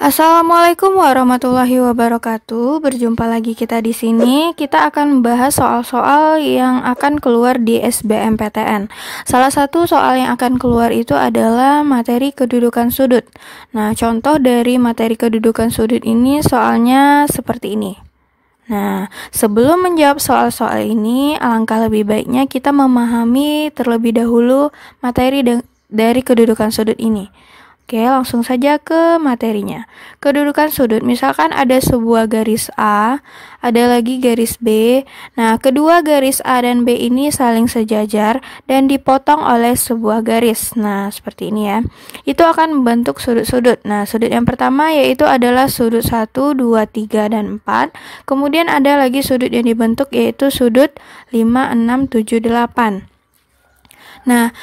Assalamualaikum warahmatullahi wabarakatuh. Berjumpa lagi kita di sini. Kita akan membahas soal-soal yang akan keluar di SBMPTN. Salah satu soal yang akan keluar itu adalah materi kedudukan sudut. Nah, contoh dari materi kedudukan sudut ini soalnya seperti ini. Nah, sebelum menjawab soal-soal ini, alangkah lebih baiknya kita memahami terlebih dahulu materi dari kedudukan sudut ini. Oke, langsung saja ke materinya. Kedudukan sudut, misalkan ada sebuah garis A, ada lagi garis B. Nah, kedua garis A dan B ini saling sejajar dan dipotong oleh sebuah garis. Nah, seperti ini ya. Itu akan membentuk sudut-sudut. Nah, sudut yang pertama yaitu adalah sudut 1, 2, 3, dan 4. Kemudian ada lagi sudut yang dibentuk yaitu sudut 5, 6, 7, 8. Nah,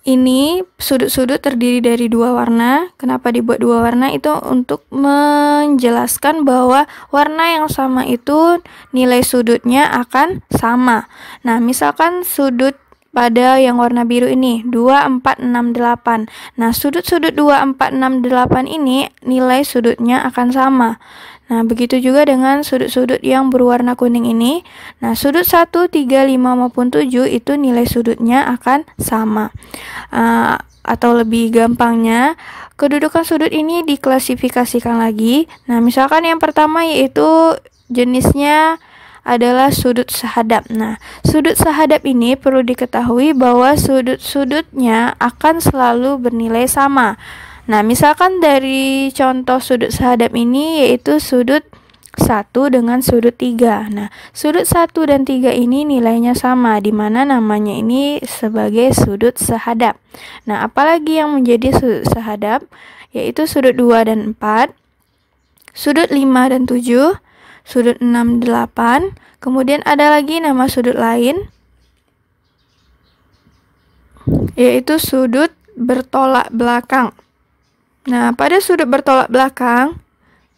ini sudut-sudut terdiri dari dua warna. Kenapa dibuat dua warna? Itu untuk menjelaskan bahwa warna yang sama itu nilai sudutnya akan sama. Nah, misalkan sudut pada yang warna biru ini 2, 4, 6, 8. Nah, sudut-sudut 2, 4, 6, 8 ini nilai sudutnya akan sama. Nah, begitu juga dengan sudut-sudut yang berwarna kuning ini. Nah, sudut 1, 3, 5, maupun 7 itu nilai sudutnya akan sama. Atau lebih gampangnya, kedudukan sudut ini diklasifikasikan lagi. Nah, misalkan yang pertama yaitu jenisnya adalah sudut sehadap. Nah, sudut sehadap ini perlu diketahui bahwa sudut-sudutnya akan selalu bernilai sama. Nah, misalkan dari contoh sudut sehadap ini yaitu sudut 1 dengan sudut 3. Nah, sudut 1 dan 3 ini nilainya sama, di mana namanya ini sebagai sudut sehadap. Nah, apalagi yang menjadi sudut sehadap yaitu sudut 2 dan 4, sudut 5 dan 7, sudut 6, 8. Kemudian ada lagi nama sudut lain yaitu sudut bertolak belakang. Nah, pada sudut bertolak belakang,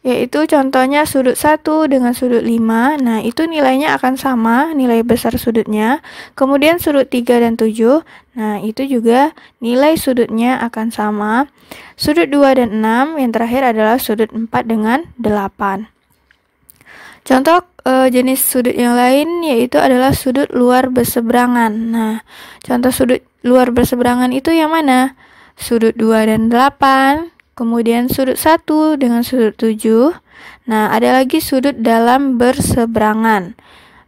yaitu contohnya sudut 1 dengan sudut 5, nah itu nilainya akan sama, nilai besar sudutnya. Kemudian sudut 3 dan 7, nah itu juga nilai sudutnya akan sama. Sudut 2 dan 6, yang terakhir adalah sudut 4 dengan 8. Contoh jenis sudut yang lain yaitu adalah sudut luar berseberangan. Nah, contoh sudut luar berseberangan itu yang mana? Sudut 2 dan 8, kemudian sudut 1 dengan sudut 7. Nah, ada lagi sudut dalam berseberangan.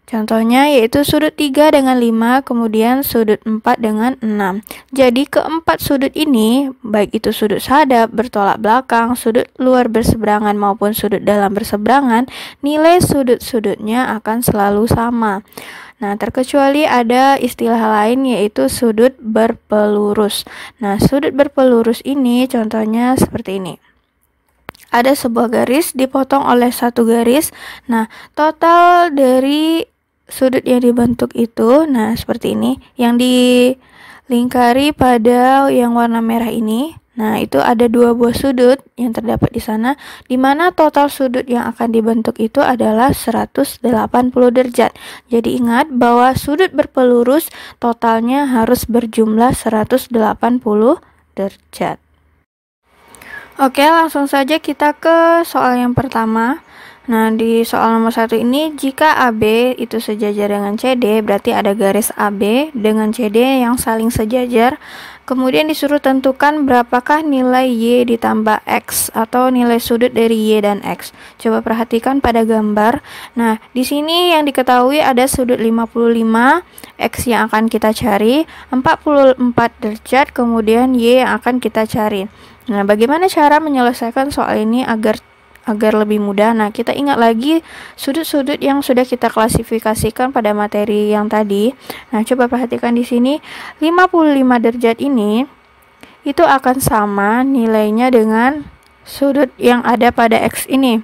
Contohnya yaitu sudut 3 dengan 5, kemudian sudut 4 dengan 6. Jadi keempat sudut ini, baik itu sudut sehadap, bertolak belakang, sudut luar berseberangan maupun sudut dalam berseberangan, nilai sudut-sudutnya akan selalu sama. Nah, terkecuali ada istilah lain yaitu sudut berpelurus. Nah, sudut berpelurus ini contohnya seperti ini. Ada sebuah garis dipotong oleh satu garis. Nah, total dari sudut yang dibentuk itu, nah seperti ini, yang dilingkari pada yang warna merah ini. Nah, itu ada dua buah sudut yang terdapat di sana, di mana total sudut yang akan dibentuk itu adalah 180 derajat. Jadi ingat bahwa sudut berpelurus totalnya harus berjumlah 180 derajat. Oke, langsung saja kita ke soal yang pertama. Nah, di soal nomor 1 ini, jika AB itu sejajar dengan CD, berarti ada garis AB dengan CD yang saling sejajar. Kemudian disuruh tentukan berapakah nilai Y ditambah X atau nilai sudut dari Y dan X. Coba perhatikan pada gambar. Nah, di sini yang diketahui ada sudut 55, X yang akan kita cari, 44 derajat, kemudian Y yang akan kita cari. Nah, bagaimana cara menyelesaikan soal ini agar lebih mudah? Nah, kita ingat lagi sudut-sudut yang sudah kita klasifikasikan pada materi yang tadi. Nah, coba perhatikan di sini 55 derajat ini itu akan sama nilainya dengan sudut yang ada pada X ini.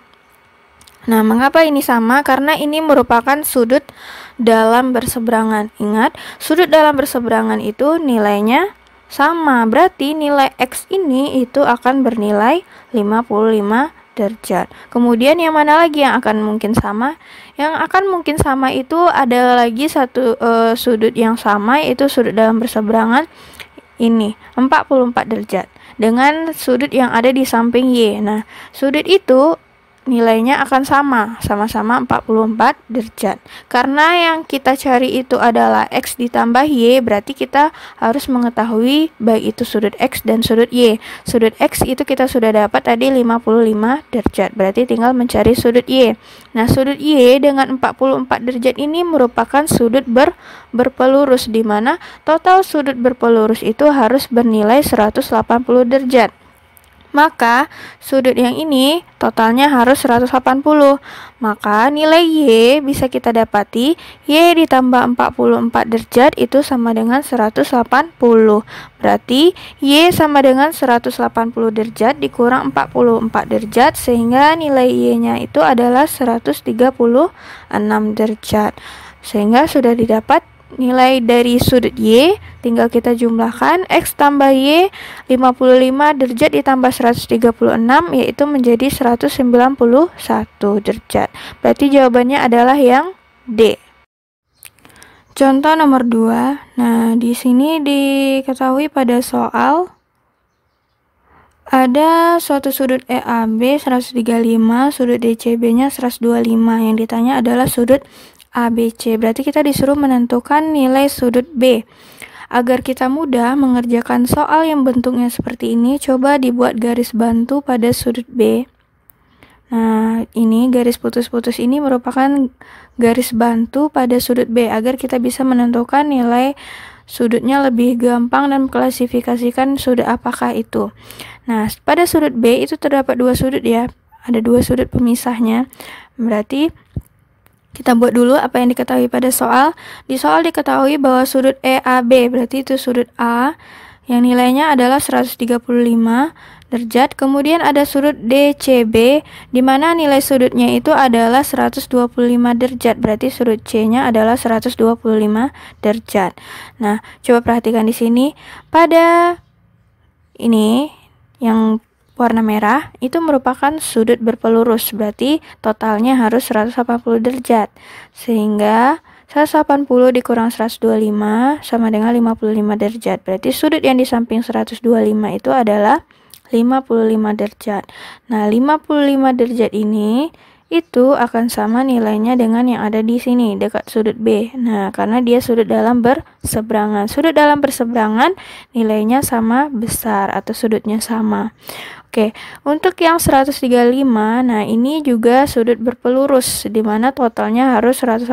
Nah, mengapa ini sama? Karena ini merupakan sudut dalam berseberangan. Ingat, sudut dalam berseberangan itu nilainya sama, berarti nilai X ini itu akan bernilai 55 derajat. Kemudian yang mana lagi yang akan mungkin sama? Yang akan mungkin sama itu ada lagi satu sudut yang sama, yaitu sudut dalam berseberangan ini 44 derajat. dengan sudut yang ada di samping Y. Nah, sudut itu nilainya akan sama-sama 44 derajat. Karena yang kita cari itu adalah X ditambah Y, berarti kita harus mengetahui baik itu sudut X dan sudut Y. Sudut X itu kita sudah dapat tadi 55 derajat, berarti tinggal mencari sudut Y. Nah, sudut Y dengan 44 derajat ini merupakan sudut berpelurus, di mana total sudut berpelurus itu harus bernilai 180 derajat. Maka sudut yang ini totalnya harus 180. Maka nilai Y bisa kita dapati Y ditambah 44 derajat itu sama dengan 180. Berarti Y sama dengan 180 derajat dikurang 44 derajat, sehingga nilai Y-nya itu adalah 136 derajat. Sehingga sudah didapat nilai dari sudut Y, tinggal kita jumlahkan X tambah Y 55 derajat ditambah 136, yaitu menjadi 191 derajat. Berarti jawabannya adalah yang D. Contoh nomor 2. Nah, di sini diketahui pada soal ada suatu sudut EAB 135, sudut DCB-nya 125. Yang ditanya adalah sudut ABC. Berarti kita disuruh menentukan nilai sudut B. Agar kita mudah mengerjakan soal yang bentuknya seperti ini, coba dibuat garis bantu pada sudut B. Nah, ini garis putus-putus ini merupakan garis bantu pada sudut B agar kita bisa menentukan nilai sudutnya lebih gampang dan mengklasifikasikan sudut apakah itu. Nah, pada sudut B itu terdapat dua sudut ya. Ada dua sudut pemisahnya. Berarti kita buat dulu apa yang diketahui pada soal. Di soal diketahui bahwa sudut EAB, berarti itu sudut A, yang nilainya adalah 135 derajat. Kemudian ada sudut DCB, di mana nilai sudutnya itu adalah 125 derajat. Berarti sudut C-nya adalah 125 derajat. Nah, coba perhatikan di sini. Pada ini, yang warna merah itu merupakan sudut berpelurus, berarti totalnya harus 180 derajat, sehingga 180 dikurang 125 sama dengan 55 derajat. Berarti sudut yang di samping 125 itu adalah 55 derajat. Nah, 55 derajat ini itu akan sama nilainya dengan yang ada di sini dekat sudut B. Nah, karena dia sudut dalam berseberangan. Sudut dalam berseberangan nilainya sama besar atau sudutnya sama. Oke, untuk yang 135, nah ini juga sudut berpelurus, di mana totalnya harus 180.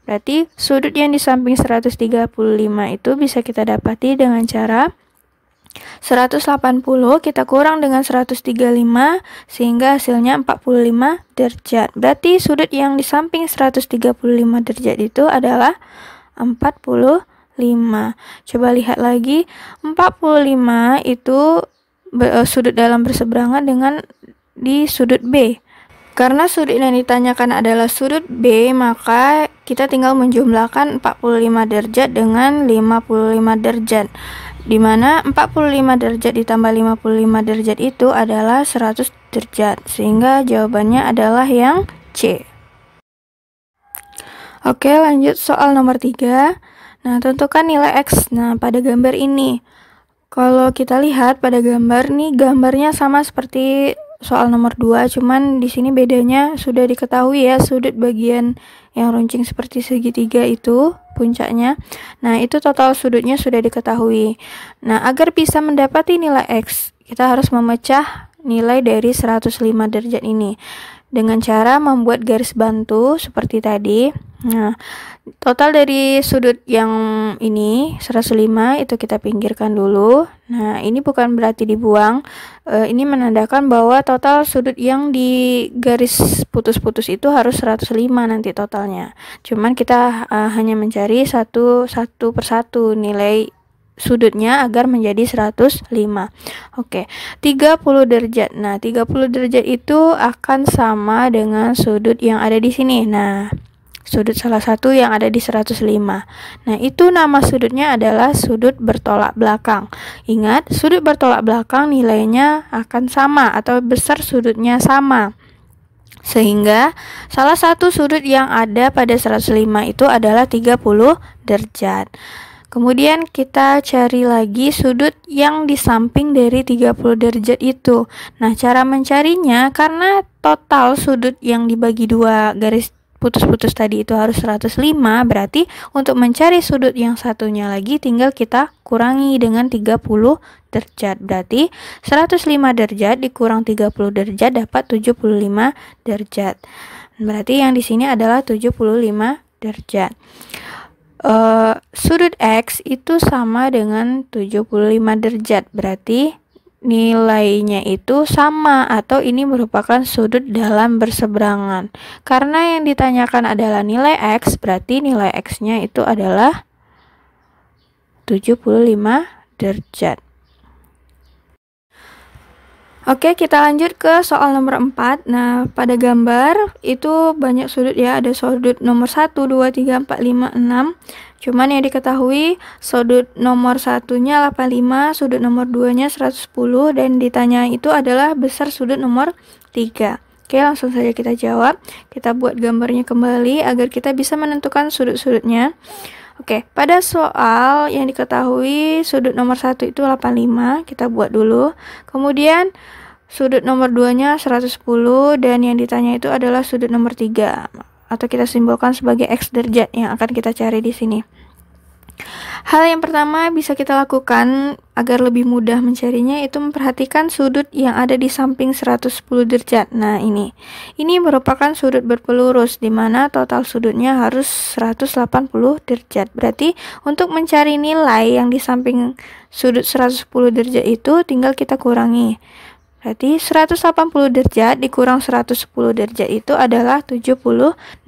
Berarti sudut yang di samping 135 itu bisa kita dapati dengan cara 180 kita kurang dengan 135, sehingga hasilnya 45 derajat. Berarti sudut yang di samping 135 derajat itu adalah 45. Coba lihat lagi, 45 itu sudut dalam berseberangan dengan di sudut B. Karena sudut yang ditanyakan adalah sudut B, maka kita tinggal menjumlahkan 45 derajat dengan 55 derajat. Di mana 45 derajat ditambah 55 derajat itu adalah 100 derajat, sehingga jawabannya adalah yang C. Oke, lanjut soal nomor 3. Nah, tentukan nilai X. Nah, pada gambar ini, kalau kita lihat pada gambar nih, gambarnya sama seperti soal nomor 2, cuman di sini bedanya sudah diketahui ya, sudut bagian yang runcing seperti segitiga itu puncaknya. Nah, itu total sudutnya sudah diketahui. Nah, agar bisa mendapati nilai X, kita harus memecah nilai dari 105 derajat ini dengan cara membuat garis bantu seperti tadi. Nah, total dari sudut yang ini 105 itu kita pinggirkan dulu. Nah, ini bukan berarti dibuang. Ini menandakan bahwa total sudut yang di garis putus-putus itu harus 105 nanti totalnya. Cuman kita hanya mencari satu persatu nilai sudutnya agar menjadi 105. Oke, 30 derajat. Nah, 30 derajat itu akan sama dengan sudut yang ada di sini. Nah, sudut salah satu yang ada di 105. Nah, itu nama sudutnya adalah sudut bertolak belakang. Ingat, sudut bertolak belakang nilainya akan sama atau besar sudutnya sama. Sehingga salah satu sudut yang ada pada 105 itu adalah 30 derajat. Kemudian kita cari lagi sudut yang di samping dari 30 derajat itu. Nah, cara mencarinya karena total sudut yang dibagi dua garis putus-putus tadi itu harus 105, berarti untuk mencari sudut yang satunya lagi tinggal kita kurangi dengan 30 derajat. Berarti 105 derajat dikurang 30 derajat dapat 75 derajat. Berarti yang di sini adalah 75 derajat. Sudut X itu sama dengan 75 derajat. Berarti nilainya itu sama atau ini merupakan sudut dalam berseberangan. Karena yang ditanyakan adalah nilai X, berarti nilai X-nya itu adalah 75 derajat. Oke, kita lanjut ke soal nomor 4. Nah, pada gambar itu banyak sudut ya, ada sudut nomor 1, 2, 3, 4, 5, 6. Cuman yang diketahui sudut nomor 1-nya 85, sudut nomor 2-nya 110, dan ditanya itu adalah besar sudut nomor 3. Oke, langsung saja kita jawab. Kita buat gambarnya kembali agar kita bisa menentukan sudut-sudutnya. Oke, pada soal yang diketahui sudut nomor 1 itu 85, kita buat dulu. Kemudian sudut nomor 2-nya 110 dan yang ditanya itu adalah sudut nomor 3 atau kita simbolkan sebagai X derajat yang akan kita cari di sini. Hal yang pertama bisa kita lakukan agar lebih mudah mencarinya itu memperhatikan sudut yang ada di samping 110 derajat. Nah, ini merupakan sudut berpelurus di mana total sudutnya harus 180 derajat. Berarti untuk mencari nilai yang di samping sudut 110 derajat itu tinggal kita kurangi. Berarti 180 derajat dikurang 110 derajat itu adalah 70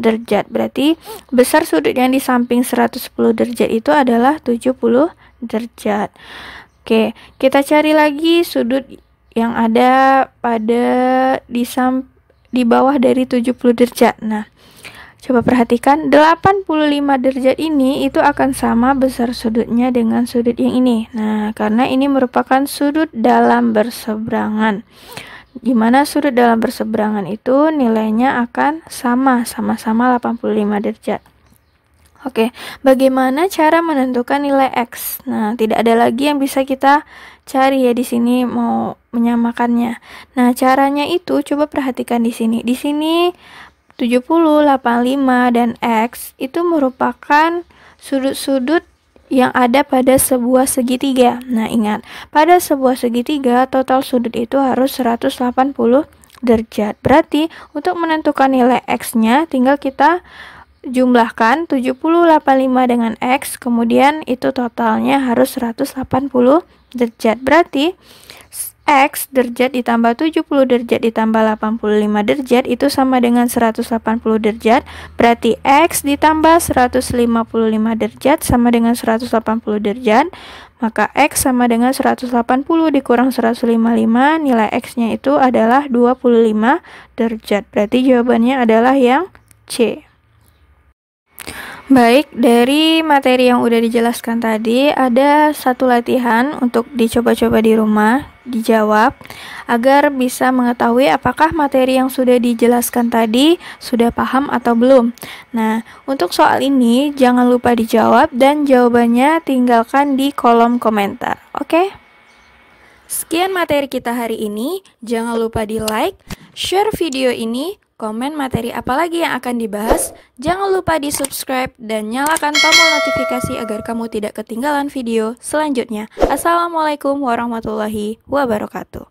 derajat. Berarti besar sudut yang di samping 110 derajat itu adalah 70 derajat. Oke, kita cari lagi sudut yang ada pada di bawah dari 70 derajat. Nah, coba perhatikan 85 derajat ini itu akan sama besar sudutnya dengan sudut yang ini. Nah, karena ini merupakan sudut dalam berseberangan. Di mana sudut dalam berseberangan itu nilainya akan sama-sama 85 derajat. Oke, bagaimana cara menentukan nilai X? Nah, tidak ada lagi yang bisa kita cari ya di sini mau menyamakannya. Nah, caranya itu coba perhatikan di sini. Di sini 70, 85, dan X itu merupakan sudut-sudut yang ada pada sebuah segitiga. Nah, ingat, pada sebuah segitiga total sudut itu harus 180 derajat. Berarti untuk menentukan nilai X-nya tinggal kita jumlahkan 70, 85 dengan X, kemudian itu totalnya harus 180 derajat. Berarti X derajat ditambah 70 derajat ditambah 85 derajat itu sama dengan 180 derajat. Berarti X ditambah 155 derajat sama dengan 180 derajat. Maka X sama dengan 180 dikurang 155, nilai X-nya itu adalah 25 derajat. Berarti jawabannya adalah yang C. Baik, dari materi yang udah dijelaskan tadi, ada satu latihan untuk dicoba-coba di rumah, dijawab, agar bisa mengetahui apakah materi yang sudah dijelaskan tadi sudah paham atau belum. Nah, untuk soal ini, jangan lupa dijawab dan jawabannya tinggalkan di kolom komentar, oke? Sekian materi kita hari ini, jangan lupa di like, share video ini, komen materi apa lagi yang akan dibahas, jangan lupa di subscribe dan nyalakan tombol notifikasi agar kamu tidak ketinggalan video selanjutnya. Assalamualaikum warahmatullahi wabarakatuh.